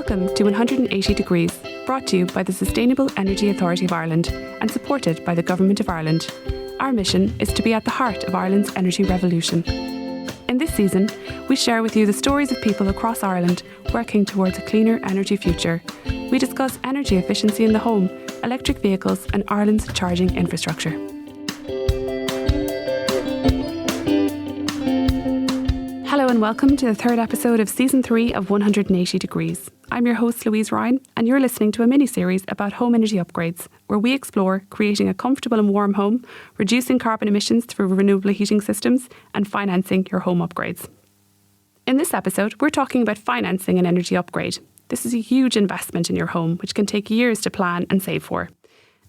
Welcome to 180 Degrees, brought to you by the Sustainable Energy Authority of Ireland and supported by the Government of Ireland. Our mission is to be at the heart of Ireland's energy revolution. In this season, we share with you the stories of people across Ireland working towards a cleaner energy future. We discuss energy efficiency in the home, electric vehicles and Ireland's charging infrastructure. Hello and welcome to the third episode of Season 3 of 180 Degrees. I'm your host Louise Ryan and you're listening to a mini-series about home energy upgrades where we explore creating a comfortable and warm home, reducing carbon emissions through renewable heating systems and financing your home upgrades. In this episode, we're talking about financing an energy upgrade. This is a huge investment in your home which can take years to plan and save for.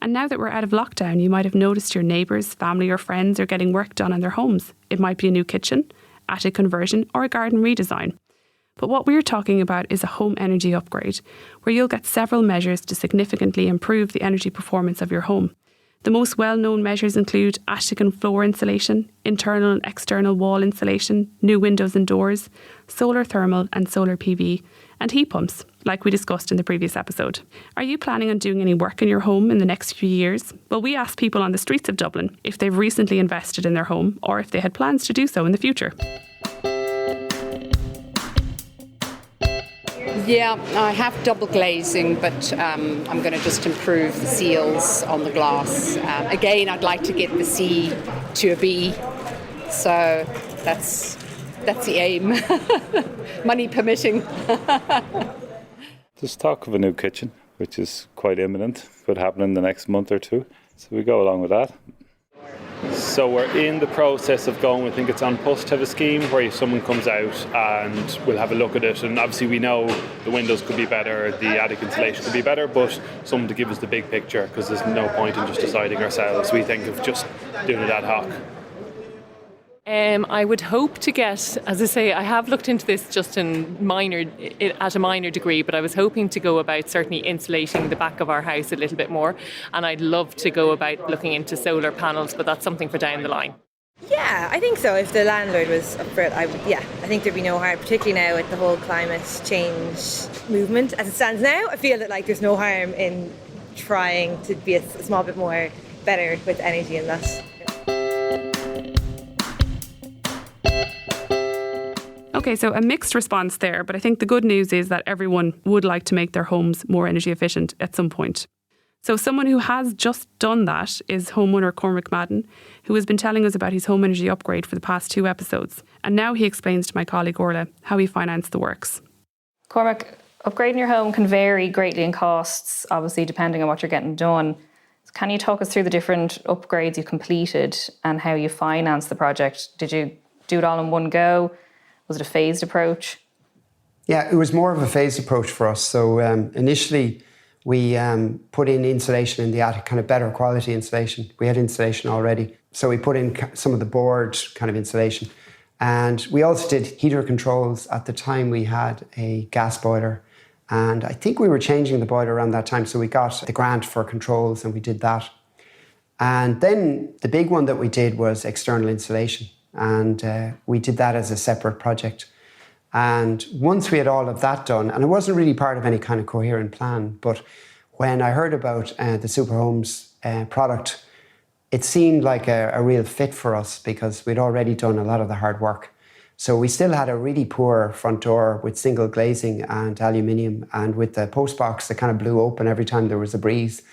And now that we're out of lockdown, you might have noticed your neighbours, family or friends are getting work done on their homes. It might be a new kitchen, attic conversion or a garden redesign. But what we're talking about is a home energy upgrade, where you'll get several measures to significantly improve the energy performance of your home. The most well-known measures include attic and floor insulation, internal and external wall insulation, new windows and doors, solar thermal and solar PV, and heat pumps, like we discussed in the previous episode. Are you planning on doing any work in your home in the next few years? Well, we asked people on the streets of Dublin if they've recently invested in their home or if they had plans to do so in the future. Yeah, I have double glazing, but I'm going to just improve the seals on the glass. Again, I'd like to get the C to a B, so that's the aim. Money permitting. There's talk of a new kitchen, which is quite imminent. Could happen in the next month or two. So we go along with that. So we're in the process of going, I think it's on Post to have a scheme where someone comes out and we'll have a look at it, and obviously we know the windows could be better, the attic insulation could be better, but someone to give us the big picture, because there's no point in just deciding ourselves. We think of just doing it ad hoc. I would hope to get, as I say, I have looked into this just at a minor degree, but I was hoping to go about certainly insulating the back of our house a little bit more, and I'd love to go about looking into solar panels, but that's something for down the line. Yeah, I think so. If the landlord was up for it, I think there'd be no harm, particularly now with the whole climate change movement. As it stands now, I feel that there's no harm in trying to be a small bit more better with energy and that. Okay, so a mixed response there, but I think the good news is that everyone would like to make their homes more energy efficient at some point. So someone who has just done that is homeowner Cormac Madden, who has been telling us about his home energy upgrade for the past 2 episodes. And now he explains to my colleague Orla how he financed the works. Cormac, upgrading your home can vary greatly in costs, obviously depending on what you're getting done. So can you talk us through the different upgrades you completed and how you financed the project? Did you do it all in one go? Was it a phased approach? Yeah, it was more of a phased approach for us. So initially we put in insulation in the attic, kind of better quality insulation. We had insulation already. So we put in some of the board kind of insulation. And we also did heater controls. At the time we had a gas boiler. And I think we were changing the boiler around that time. So we got the grant for controls and we did that. And then the big one that we did was external insulation. And we did that as a separate project. And once we had all of that done, and it wasn't really part of any kind of coherent plan, but when I heard about the Super Homes product, it seemed like a real fit for us because we'd already done a lot of the hard work. So we still had a really poor front door with single glazing and aluminium, and with the post box that kind of blew open every time there was a breeze.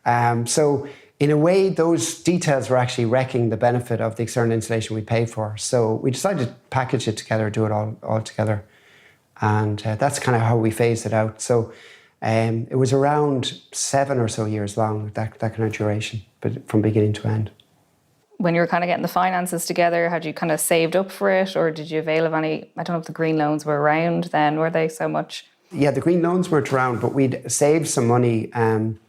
So in a way, those details were actually wrecking the benefit of the external insulation we paid for. So we decided to package it together, do it all together. And that's kind of how we phased it out. So it was around 7 or so years long, that kind of duration, but from beginning to end. When you were kind of getting the finances together, had you kind of saved up for it, or did you avail of any, I don't know if the green loans were around then, were they so much? Yeah, the green loans weren't around, but we'd saved some money. And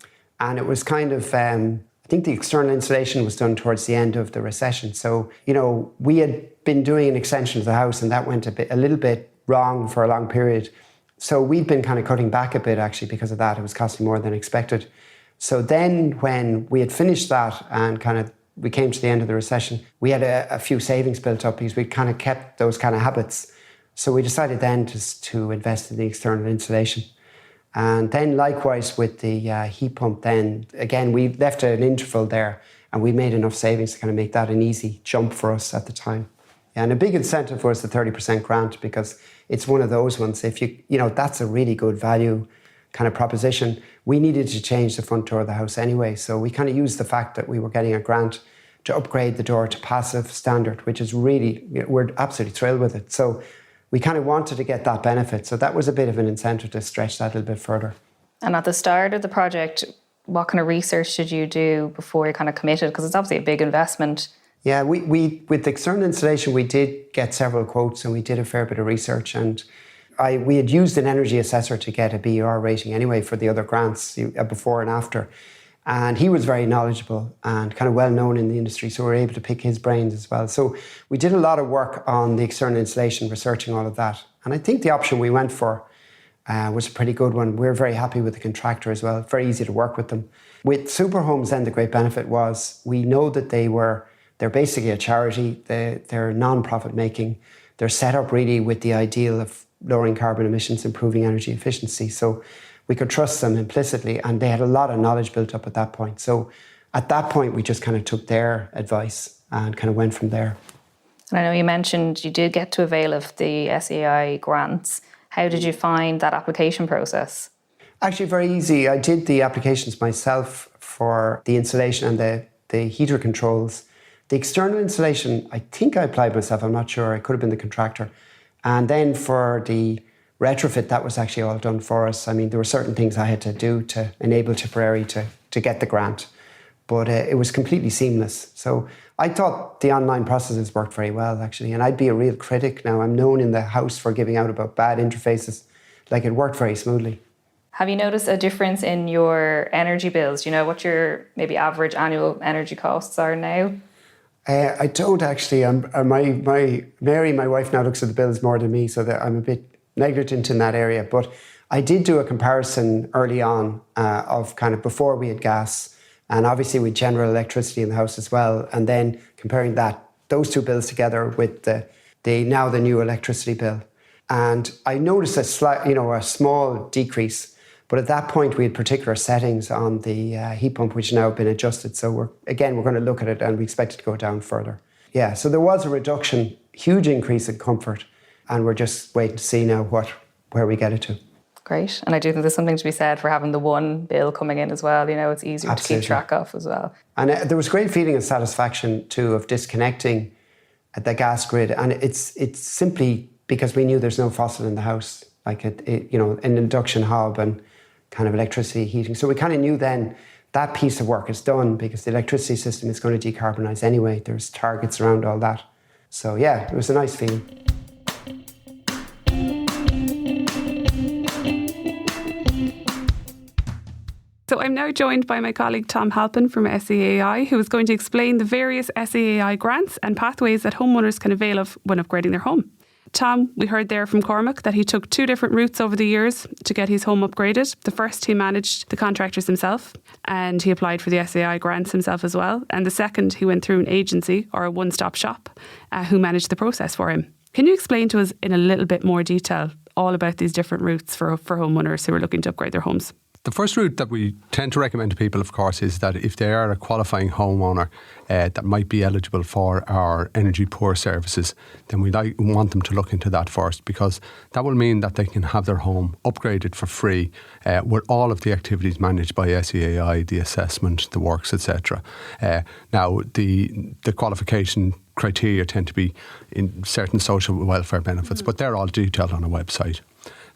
it was kind of, I think the external insulation was done towards the end of the recession. So, we had been doing an extension of the house and that went a little bit wrong for a long period. So we'd been kind of cutting back a bit actually because of that. It was costing more than expected. So then when we had finished that and we came to the end of the recession, we had a few savings built up because we'd kind of kept those kind of habits. So we decided then to invest in the external insulation. And then likewise with the heat pump, then again, we left an interval there and we made enough savings to kind of make that an easy jump for us at the time. And a big incentive was the 30% grant, because it's one of those ones, if that's a really good value kind of proposition. We needed to change the front door of the house anyway. So we kind of used the fact that we were getting a grant to upgrade the door to passive standard, which is really, we're absolutely thrilled with it. So we kind of wanted to get that benefit. So that was a bit of an incentive to stretch that a little bit further. And at the start of the project, what kind of research did you do before you kind of committed? Because it's obviously a big investment. Yeah, we with the external installation, we did get several quotes and we did a fair bit of research. And we had used an energy assessor to get a BER rating anyway for the other grants before and after. And he was very knowledgeable and kind of well known in the industry, so we were able to pick his brains as well. So we did a lot of work on the external installation, researching all of that. And I think the option we went for was a pretty good one. We're very happy with the contractor as well, very easy to work with them. With Super Homes then, the great benefit was we know that they're basically a charity, they're non-profit making. They're set up really with the ideal of lowering carbon emissions, improving energy efficiency. So we could trust them implicitly, and they had a lot of knowledge built up at that point. So at that point, we just kind of took their advice and kind of went from there. And I know you mentioned you did get to avail of the SEAI grants. How did you find that application process? Actually, very easy. I did the applications myself for the installation and the heater controls. The external installation, I think I applied myself. I'm not sure. I could have been the contractor. And then for the retrofit, that was actually all done for us. I mean, there were certain things I had to do to enable Tipperary to get the grant, but it was completely seamless. So I thought the online processes worked very well, actually, and I'd be a real critic now. I'm known in the house for giving out about bad interfaces. Like, it worked very smoothly. Have you noticed a difference in your energy bills? Do you know what your maybe average annual energy costs are now? I don't actually. Mary, my wife, now looks at the bills more than me, so that I'm a bit negligent in that area. But I did do a comparison early on of kind of before we had gas, and obviously with general electricity in the house as well, and then comparing those two bills together with the new electricity bill, and I noticed a small decrease. But at that point, we had particular settings on the heat pump, which now have been adjusted. So we're going to look at it, and we expect it to go down further. Yeah, so there was a reduction, huge increase in comfort, and we're just waiting to see now where we get it to. Great. And I do think there's something to be said for having the one bill coming in as well. It's easier Absolutely. to keep track of as well. And there was great feeling of satisfaction too of disconnecting the gas grid, and it's simply because we knew there's no fossil in the house, like an induction hob and kind of electricity heating. So we kind of knew then that piece of work is done because the electricity system is going to decarbonise anyway. There's targets around all that. So yeah, it was a nice feeling. So I'm now joined by my colleague Tom Halpin from SEAI, who is going to explain the various SEAI grants and pathways that homeowners can avail of when upgrading their home. Tom, we heard there from Cormac that he took 2 different routes over the years to get his home upgraded. The first, he managed the contractors himself, and he applied for the SEAI grants himself as well. And the second, he went through an agency or a one-stop shop who managed the process for him. Can you explain to us in a little bit more detail all about these different routes for homeowners who are looking to upgrade their homes? The first route that we tend to recommend to people, of course, is that if they are a qualifying homeowner that might be eligible for our energy poor services, then we want them to look into that first, because that will mean that they can have their home upgraded for free with all of the activities managed by SEAI, the assessment, the works, etc. Now, the qualification criteria tend to be in certain social welfare benefits, but they're all detailed on a website.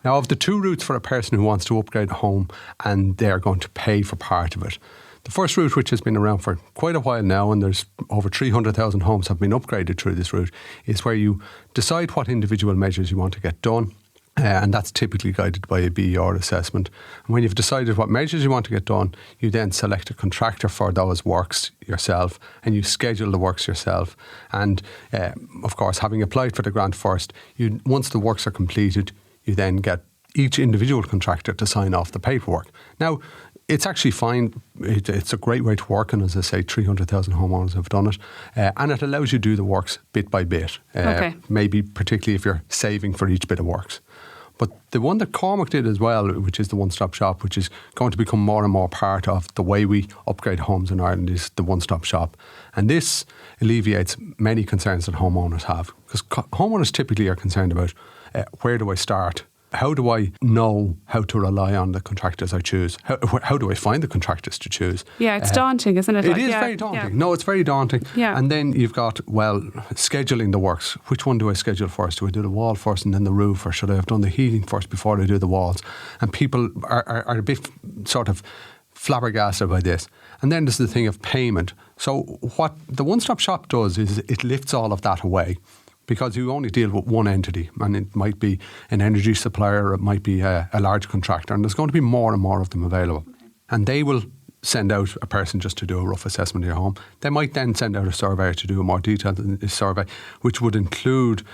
Now, of the 2 routes for a person who wants to upgrade a home and they're going to pay for part of it, the first route, which has been around for quite a while now, and there's over 300,000 homes have been upgraded through this route, is where you decide what individual measures you want to get done. And that's typically guided by a BER assessment. And when you've decided what measures you want to get done, you then select a contractor for those works yourself, and you schedule the works yourself. And of course, having applied for the grant first, once the works are completed, you then get each individual contractor to sign off the paperwork. Now, it's actually fine. It's a great way to work, and as I say, 300,000 homeowners have done it. And it allows you to do the works bit by bit, maybe particularly if you're saving for each bit of works. But the one that Cormac did as well, which is the one-stop shop, which is going to become more and more part of the way we upgrade homes in Ireland, is the one-stop shop. And this alleviates many concerns that homeowners have. Because homeowners typically are concerned about where do I start? How do I know how to rely on the contractors I choose? How do I find the contractors to choose? Yeah, it's daunting, isn't it? It is very daunting. Yeah. No, it's very daunting. Yeah. And then you've got, scheduling the works. Which one do I schedule first? Do I do the wall first and then the roof? Or should I have done the heating first before I do the walls? And people are a bit sort of flabbergasted by this. And then there's the thing of payment. So what the one-stop shop does is it lifts all of that away. Because you only deal with one entity, and it might be an energy supplier, or it might be a large contractor, and there's going to be more and more of them available. And they will send out a person just to do a rough assessment of your home. They might then send out a surveyor to do a more detailed survey, which would include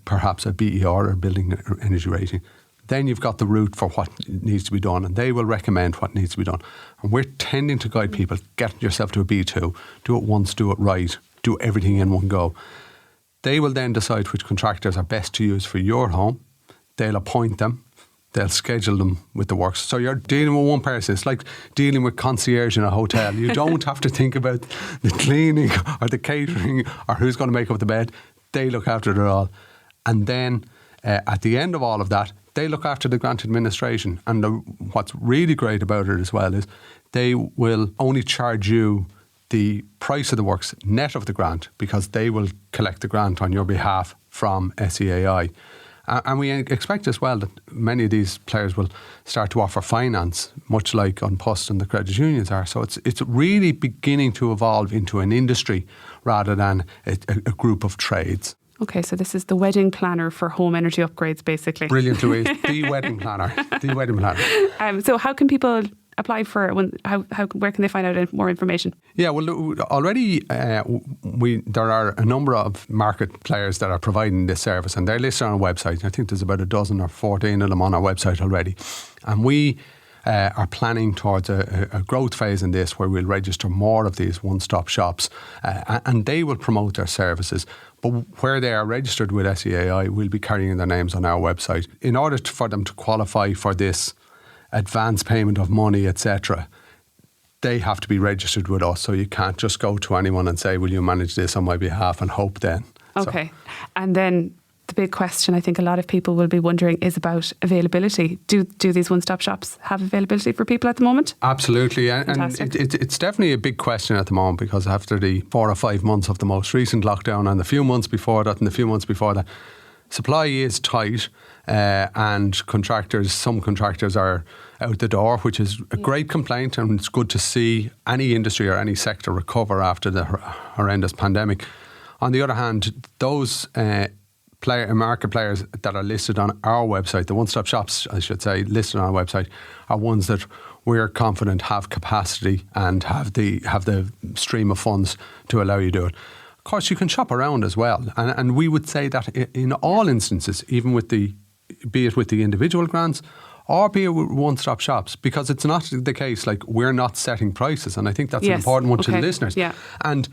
perhaps a BER or building energy rating. Then you've got the route for what needs to be done, and they will recommend what needs to be done. And we're tending to guide people, get yourself to a B2, do it once, do it right, do everything in one go. They will then decide which contractors are best to use for your home. They'll appoint them. They'll schedule them with the works. So you're dealing with one person. It's like dealing with concierge in a hotel. You don't have to think about the cleaning or the catering or who's going to make up the bed. They look after it all. And then at the end of all of that, they look after the grant administration. And what's really great about it as well is they will only charge you the price of the works net of the grant, because they will collect the grant on your behalf from SEAI. And we expect as well that many of these players will start to offer finance, much like Unpost and the credit unions are. So it's really beginning to evolve into an industry rather than a group of trades. Okay, so this is the wedding planner for home energy upgrades, basically. Brilliant, Louise. The wedding planner. The wedding planner. So how can people apply for it? Where can they find out more information? Yeah, well, already there are a number of market players that are providing this service, and they're listed on our website. I think there's about a dozen or 14 of them on our website already. And we are planning towards a growth phase in this, where we'll register more of these one-stop shops, and they will promote their services. But where they are registered with SEAI, we'll be carrying their names on our website. In order for them to qualify for this advance payment of money, etc., they have to be registered with us. So you can't just go to anyone and say, will you manage this on my behalf, and hope then. Okay. So. And then the big question I think a lot of people will be wondering is about availability. Do these one-stop shops have availability for people at the moment? Absolutely. And it's definitely a big question at the moment, because after the 4 or 5 months of the most recent lockdown and the few months before that and the few months before that, supply is tight, and some contractors are out the door, which is a great complaint, and it's good to see any industry or any sector recover after the horrendous pandemic. On the other hand, those market players that are listed on our website, the one-stop shops, I should say, listed on our website, are ones that we're confident have capacity and have the stream of funds to allow you to do it. Of course, you can shop around as well, and we would say that in all instances, even be it with the individual grants or be it with one-stop shops, because it's not the case like we're not setting prices, and I think that's an important one to the listeners. Yeah. And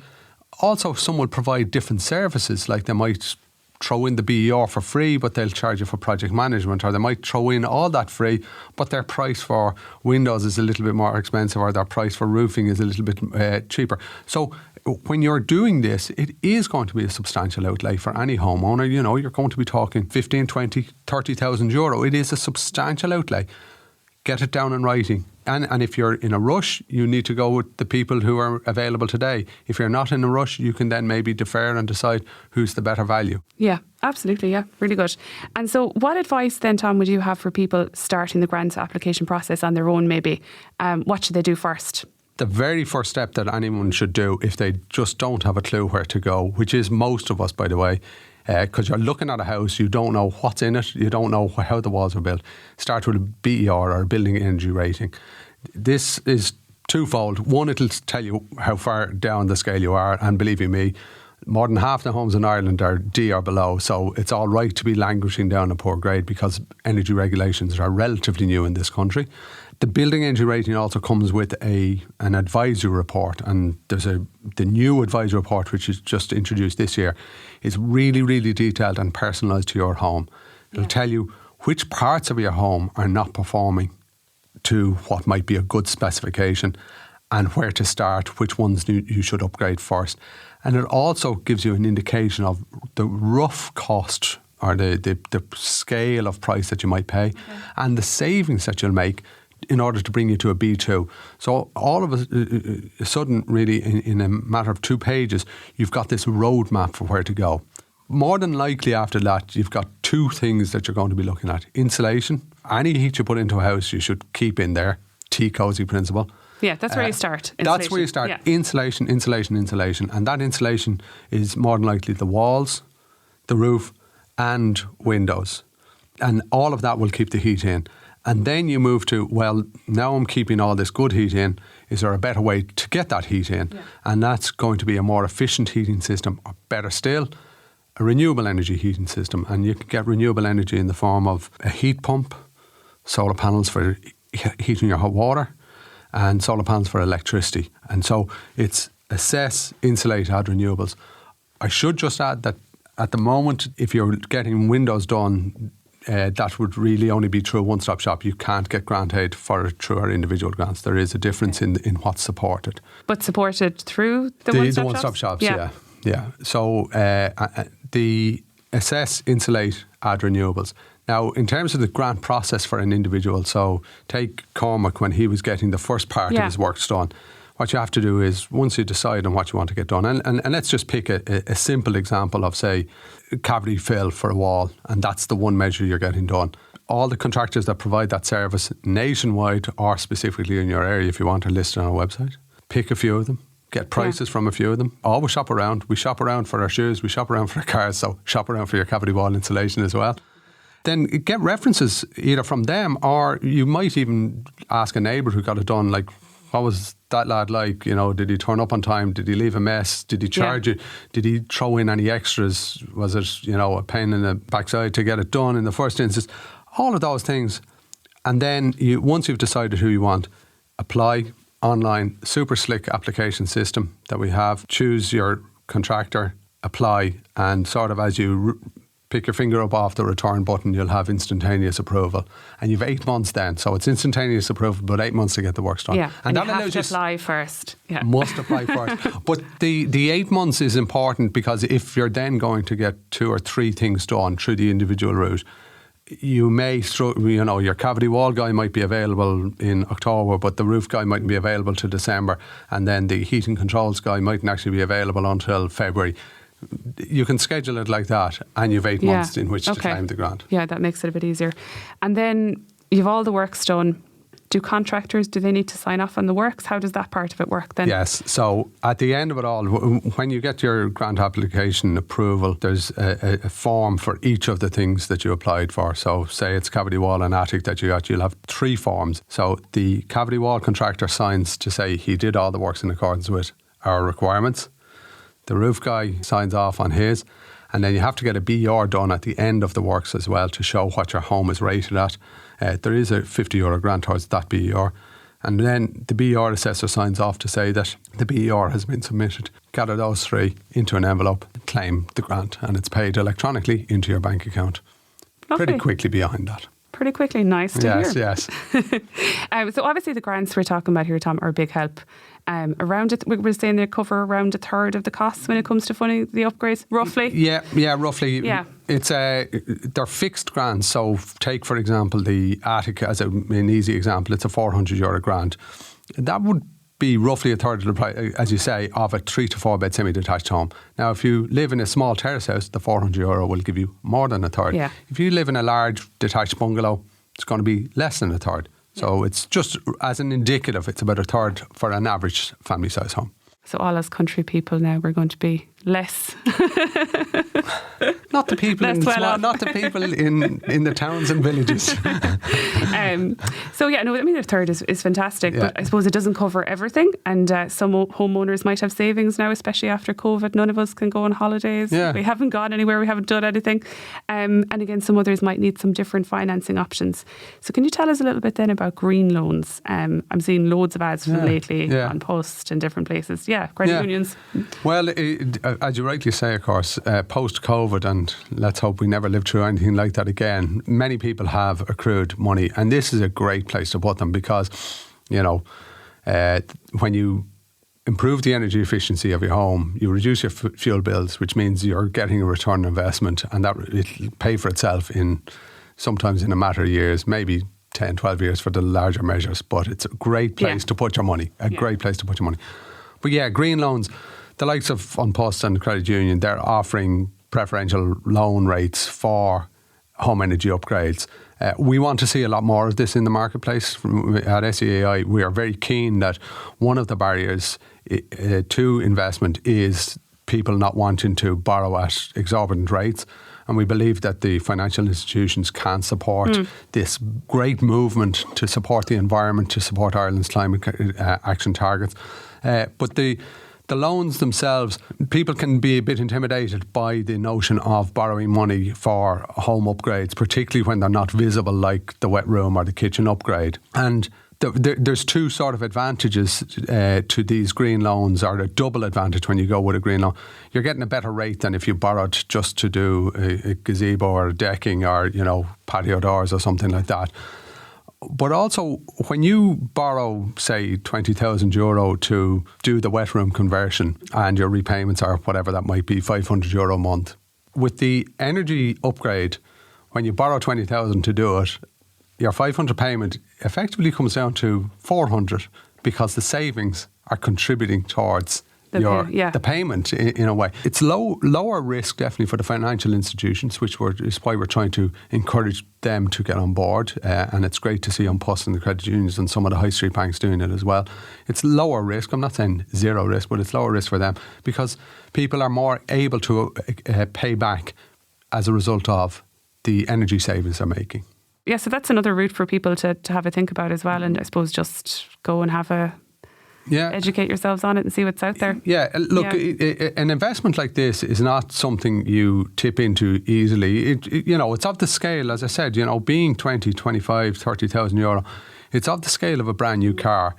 also, some will provide different services, like they might throw in the BER for free, but they'll charge you for project management, or they might throw in all that free, but their price for windows is a little bit more expensive, or their price for roofing is a little bit cheaper. So when you're doing this, it is going to be a substantial outlay for any homeowner. You know, you're going to be talking 15, 20, 30,000 euro. It is a substantial outlay. Get it down in writing. And if you're in a rush, you need to go with the people who are available today. If you're not in a rush, you can then maybe defer and decide who's the better value. Yeah, absolutely. Yeah, really good. And so what advice then, Tom, would you have for people starting the grant application process on their own maybe? What should they do first? The very first step that anyone should do, if they just don't have a clue where to go, which is most of us, by the way, because you're looking at a house, you don't know what's in it, you don't know how the walls are built. Start with a BER or a building energy rating. This is twofold. One, it'll tell you how far down the scale you are, and believe you me, more than half the homes in Ireland are D or below, so it's all right to be languishing down a poor grade, because energy regulations are relatively new in this country. The building energy rating also comes with an advisory report, and there's the new advisory report, which is just introduced this year, is really, really detailed and personalised to your home. It'll tell you which parts of your home are not performing to what might be a good specification, and where to start, which ones you should upgrade first. And it also gives you an indication of the rough cost or the scale of price that you might pay, and the savings that you'll make in order to bring you to a B2. So all of a sudden, really, in a matter of 2 pages, you've got this roadmap for where to go. More than likely after that, you've got 2 things that you're going to be looking at. Insulation. Any heat you put into a house, you should keep in there. T-cozy principle. Yeah, that's where you start. That's where you start. Yeah. Insulation. And that insulation is more than likely the walls, the roof, and windows. And all of that will keep the heat in. And then you move to, well, now I'm keeping all this good heat in. Is there a better way to get that heat in? Yeah. And that's going to be a more efficient heating system, or better still, a renewable energy heating system. And you can get renewable energy in the form of a heat pump, solar panels for heating your hot water, and solar panels for electricity. And so it's assess, insulate, add renewables. I should just add that at the moment, if you're getting windows done, that would really only be through a one-stop shop. You can't get grant aid for it through our individual grants. There is a difference in what's supported. But supported through the one-stop shops? Yeah. So the assess, insulate, add renewables. Now, in terms of the grant process for an individual, so take Cormac when he was getting the first part of his works done. What you have to do is, once you decide on what you want to get done, and let's just pick a simple example of, say, cavity fill for a wall, and that's the one measure you're getting done. All the contractors that provide that service nationwide, or specifically in your area, if you want to list it on our website, pick a few of them. Get prices from a few of them. Always shop around. We shop around for our shoes. We shop around for our cars. So shop around for your cavity wall insulation as well. Then get references either from them, or you might even ask a neighbour who got it done, like, what was that lad like? You know, did he turn up on time? Did he leave a mess? Did he charge you? Did he throw in any extras? Was it, a pain in the backside to get it done in the first instance? All of those things. And then once you've decided who you want, apply online, super slick application system that we have. Choose your contractor, apply, and sort of as you pick your finger up off the return button, you'll have instantaneous approval. And you've 8 months then. So it's instantaneous approval, but 8 months to get the works done. Yeah, and that you have to apply first. Yeah. Must apply first. But the 8 months is important, because if you're then going to get 2 or 3 things done through the individual route, you may, your cavity wall guy might be available in October, but the roof guy mightn't be available to December, and then the heating controls guy mightn't actually be available until February. You can schedule it like that, and you've 8 months in which to claim the grant. Yeah, that makes it a bit easier. And then you've all the works done. Do contractors, do they need to sign off on the works? How does that part of it work then? Yes, so at the end of it all, when you get your grant application approval, there's a form for each of the things that you applied for. So say it's cavity wall and attic that you got, you'll have 3 forms. So the cavity wall contractor signs to say he did all the works in accordance with our requirements. The roof guy signs off on his, and then you have to get a BR done at the end of the works as well to show what your home is rated at. There is a €50 grant towards that BR, and then the BR assessor signs off to say that the BR has been submitted. Gather those 3 into an envelope, claim the grant, and it's paid electronically into your bank account. Lovely. Pretty quickly behind that. Pretty quickly, nice to hear. Yes. So obviously the grants we're talking about here, Tom, are a big help. Around it, we were saying they cover around 1/3 of the costs when it comes to funding the upgrades, roughly. Yeah, roughly. Yeah. It's they're fixed grants. So take, for example, the attic as an easy example. It's a €400 grant. That would be roughly 1/3 of the price, as you say, of a 3 to 4 bed semi-detached home. Now, if you live in a small terrace house, the €400 will give you more than 1/3. Yeah. If you live in a large detached bungalow, it's going to be less than 1/3. So it's just as an indicative, it's about 1/3 for an average family size home. So all us country people now, we're going to be less. Not the people in the small, not the people in the towns and villages. So yeah, no, I mean 1/3 is fantastic, but I suppose it doesn't cover everything. And some homeowners might have savings now, especially after COVID. None of us can go on holidays. Yeah. We haven't gone anywhere. We haven't done anything. And again, some others might need some different financing options. So can you tell us a little bit then about green loans? I'm seeing loads of ads from lately on Post and different places. Yeah, credit unions. Well, as you rightly say, of course, post-COVID and and let's hope we never live through anything like that again. Many people have accrued money, and this is a great place to put them because, when you improve the energy efficiency of your home, you reduce your fuel bills, which means you're getting a return on investment, and that it'll pay for itself sometimes in a matter of years, maybe 10, 12 years for the larger measures. But it's a great place to put your money, great place to put your money. But yeah, green loans, the likes of An Post and Credit Union, they're offering preferential loan rates for home energy upgrades. We want to see a lot more of this in the marketplace. At SEAI, we are very keen that one of the barriers to investment is people not wanting to borrow at exorbitant rates. And we believe that the financial institutions can support this great movement to support the environment, to support Ireland's climate action targets. But the loans themselves, people can be a bit intimidated by the notion of borrowing money for home upgrades, particularly when they're not visible, like the wet room or the kitchen upgrade. And there's two sort of advantages to these green loans, or a double advantage when you go with a green loan. You're getting a better rate than if you borrowed just to do a gazebo or decking or, patio doors or something like that. But also, when you borrow, say, €20,000 to do the wet room conversion, and your repayments are whatever that might be, €500 a month, with the energy upgrade, when you borrow 20,000 to do it, your 500 payment effectively comes down to 400 because the savings are contributing towards the payment in a way. It's lower risk definitely for the financial institutions, which is why we're trying to encourage them to get on board. And it's great to see An Post and the credit unions and some of the high street banks doing it as well. It's lower risk. I'm not saying zero risk, but it's lower risk for them because people are more able to pay back as a result of the energy savings they're making. Yeah, so that's another route for people to have a think about as well, and I suppose just go and educate yourselves on it and see what's out there. Yeah, look, an investment like this is not something you tip into easily. It's of the scale, as I said, being 20, 25, 30,000 euro, it's of the scale of a brand new car.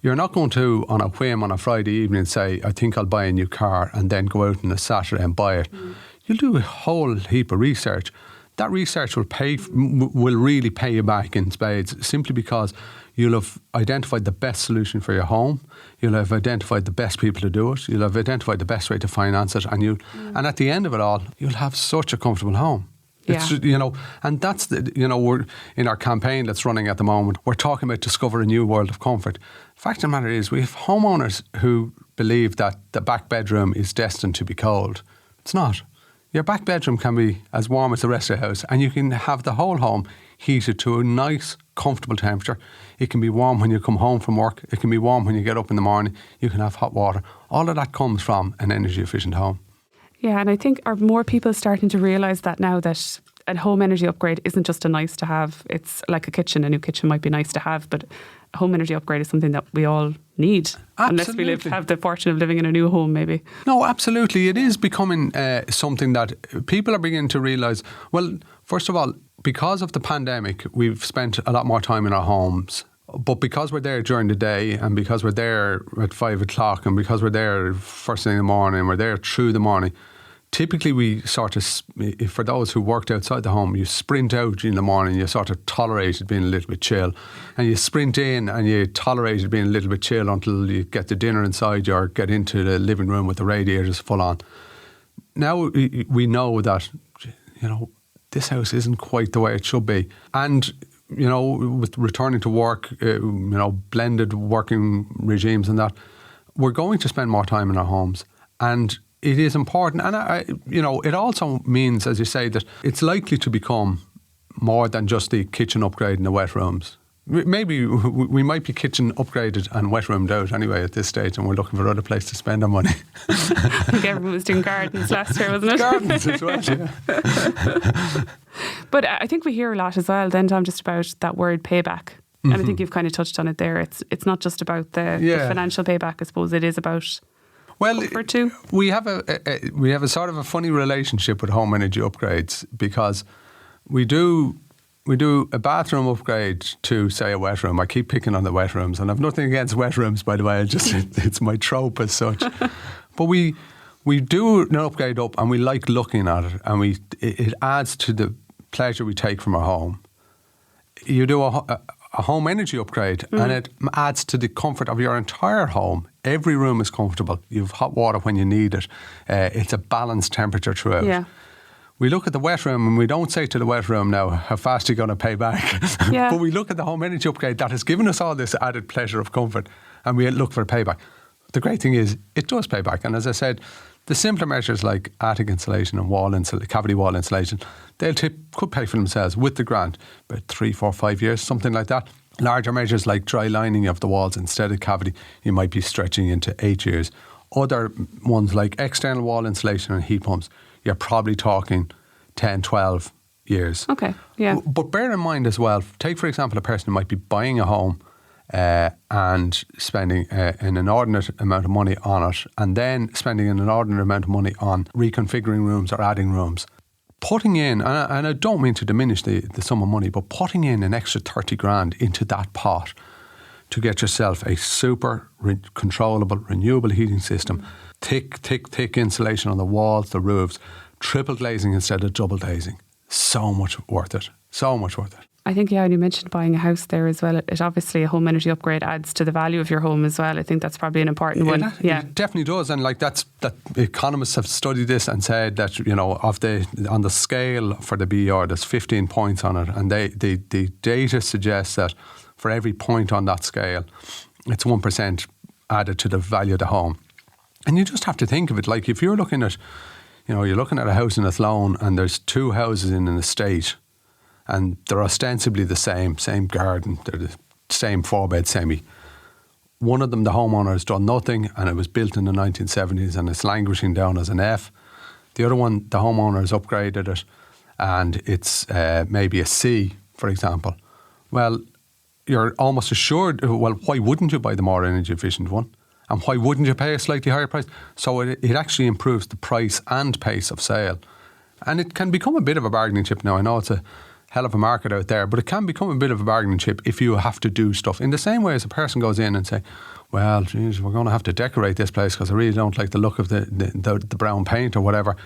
You're not going to, on a whim on a Friday evening, say, I think I'll buy a new car, and then go out on a Saturday and buy it. You'll do a whole heap of research. That research will really pay you back in spades, simply because you'll have identified the best solution for your home. You'll have identified the best people to do it. You'll have identified the best way to finance it, and at the end of it all, you'll have such a comfortable home. It's, and that's we're in our campaign that's running at the moment. We're talking about discover a new world of comfort. The fact of the matter is, we have homeowners who believe that the back bedroom is destined to be cold. It's not. Your back bedroom can be as warm as the rest of the house, and you can have the whole home heated to a nice, comfortable temperature. It can be warm when you come home from work. It can be warm when you get up in the morning. You can have hot water. All of that comes from an energy efficient home. Yeah, and I think are more people starting to realise that now, that a home energy upgrade isn't just a nice to have. It's like a kitchen. A new kitchen might be nice to have, but a home energy upgrade is something that we all need. Absolutely. Unless we have the fortune of living in a new home, maybe. No, absolutely. It is becoming something that people are beginning to realise. Well, first of all, because of the pandemic, we've spent a lot more time in our homes. But because we're there during the day, and because we're there at 5 o'clock, and because we're there first thing in the morning, we're there through the morning, typically we sort of, for those who worked outside the home, you sprint out in the morning, you sort of tolerate it being a little bit chill. And you sprint in and you tolerate it being a little bit chill until you get the dinner inside you or get into the living room with the radiators full on. Now we know that, this house isn't quite the way it should be. And with returning to work, blended working regimes and that, we're going to spend more time in our homes. And it is important. And, it also means, as you say, that it's likely to become more than just the kitchen upgrade in the wet rooms. Maybe we might be kitchen upgraded and wet roomed out anyway at this stage, and we're looking for other place to spend our money. I think everyone was doing gardens last year, wasn't it? Gardens as well, yeah. But I think we hear a lot as well then, Tom, just about that word payback. And I think you've kind of touched on it there. It's not just about the financial payback, I suppose. It is about comfort too. We have a sort of a funny relationship with home energy upgrades, because we do a bathroom upgrade to, say, a wet room. I keep picking on the wet rooms, and I've nothing against wet rooms, by the way. It's my trope as such. But we We do an upgrade up and we like looking at it, and it adds to the pleasure we take from our home. You do a home energy upgrade and it adds to the comfort of your entire home. Every room is comfortable. You have hot water when you need it. It's a balanced temperature throughout. Yeah. We look at the wet room and we don't say to the wet room now, how fast are you going to pay back? Yeah. But we look at the home energy upgrade that has given us all this added pleasure of comfort, and we look for a payback. The great thing is it does pay back. And as I said, the simpler measures like attic insulation and cavity wall insulation, could pay for themselves with the grant, about 3, 4, 5 years, something like that. Larger measures like dry lining of the walls instead of cavity, you might be stretching into 8 years. Other ones like external wall insulation and heat pumps, you're probably talking 10, 12 years. Okay, yeah. But bear in mind as well, take for example a person who might be buying a home and spending an inordinate amount of money on it, and then spending an inordinate amount of money on reconfiguring rooms or adding rooms. Putting in, and I don't mean to diminish the sum of money, but putting in an extra 30 grand into that pot to get yourself a super controllable, renewable heating system, thick insulation on the walls, the roofs, triple glazing instead of double glazing. So much worth it. So much worth it. I think, when you mentioned buying a house there as well, it obviously, a home energy upgrade adds to the value of your home as well. I think that's probably an important one. It definitely does. And that economists have studied this and said that, on the scale for the BER, there's 15 points on it. And the data suggests that for every point on that scale, it's 1% added to the value of the home. And you just have to think of it like if you're looking at, you're looking at a house in Athlone and there's 2 houses in an estate, and they're ostensibly the same garden, they're the same 4-bed semi. One of them, the homeowner, has done nothing and it was built in the 1970s and it's languishing down as an F. The other one, the homeowner has upgraded it and it's maybe a C, for example. Well, you're almost assured, why wouldn't you buy the more energy efficient one? And why wouldn't you pay a slightly higher price? So it actually improves the price and pace of sale. And it can become a bit of a bargaining chip now. I know it's a hell of a market out there, but it can become a bit of a bargaining chip if you have to do stuff. In the same way as a person goes in and say, well, geez, we're going to have to decorate this place because I really don't like the look of the brown paint or whatever.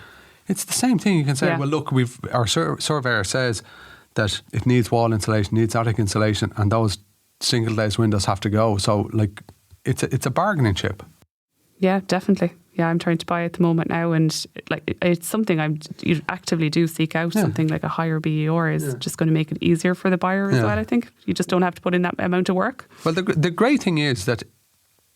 It's the same thing. You can say, well, look, our surveyor says that it needs wall insulation, needs attic insulation, and those single glazed windows have to go. So, it's a bargaining chip. Yeah, definitely. Yeah, I'm trying to buy at the moment now, and it's something you actively do seek out. Yeah. Something like a higher BER is just going to make it easier for the buyer as well. I think you just don't have to put in that amount of work. Well, the great thing is that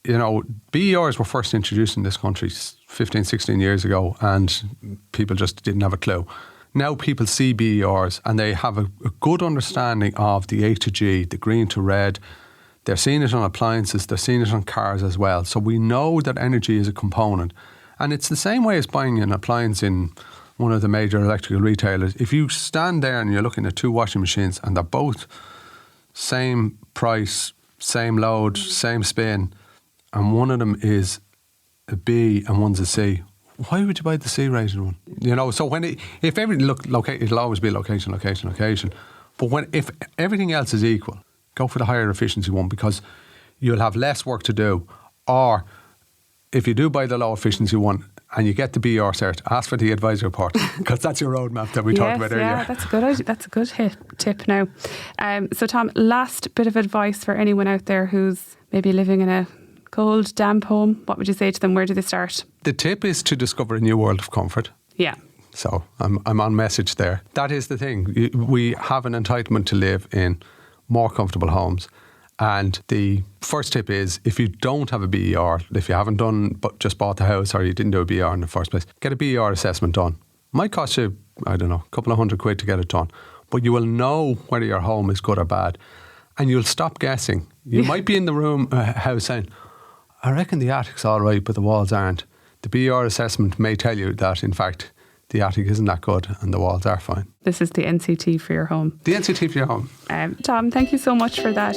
BERs were first introduced in this country 15, 16 years ago, and people just didn't have a clue. Now people see BERs and they have a good understanding of the A to G, the green to red. They're seeing it on appliances, they're seeing it on cars as well. So we know that energy is a component. And it's the same way as buying an appliance in one of the major electrical retailers. If you stand there and you're looking at 2 washing machines and they're both same price, same load, same spin, and one of them is a B and one's a C, why would you buy the C-rated one? So if everything it'll always be location. But if everything else is equal, go for the higher efficiency one because you'll have less work to do. Or if you do buy the low efficiency one and you get the BER cert, ask for the advisory report because that's your roadmap that we talked about earlier. Yeah, that's a good tip now. So Tom, last bit of advice for anyone out there who's maybe living in a cold, damp home. What would you say to them? Where do they start? The tip is to discover a new world of comfort. Yeah. So I'm on message there. That is the thing. We have an entitlement to live in more comfortable homes. And the first tip is if you don't have a BER, if you haven't just bought the house or you didn't do a BER in the first place, get a BER assessment done. Might cost you, I don't know, a couple of £100 to get it done. But you will know whether your home is good or bad. And you'll stop guessing. You might be in the house saying, I reckon the attic's all right, but the walls aren't. The BER assessment may tell you that, in fact, the attic isn't that good and the walls are fine. This is the NCT for your home. The NCT for your home. Tom, thank you so much for that.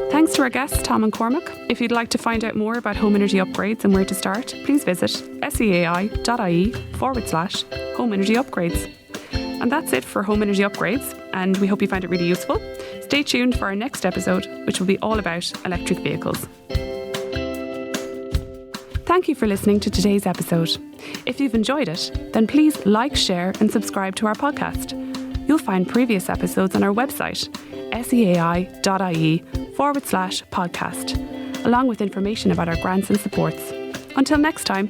Thanks to our guests, Tom and Cormac. If you'd like to find out more about home energy upgrades and where to start, please visit seai.ie/home energy upgrades. And that's it for home energy upgrades, and we hope you find it really useful. Stay tuned for our next episode, which will be all about electric vehicles. Thank you for listening to today's episode. If you've enjoyed it, then please like, share and subscribe to our podcast. You'll find previous episodes on our website, seai.ie/podcast, along with information about our grants and supports. Until next time.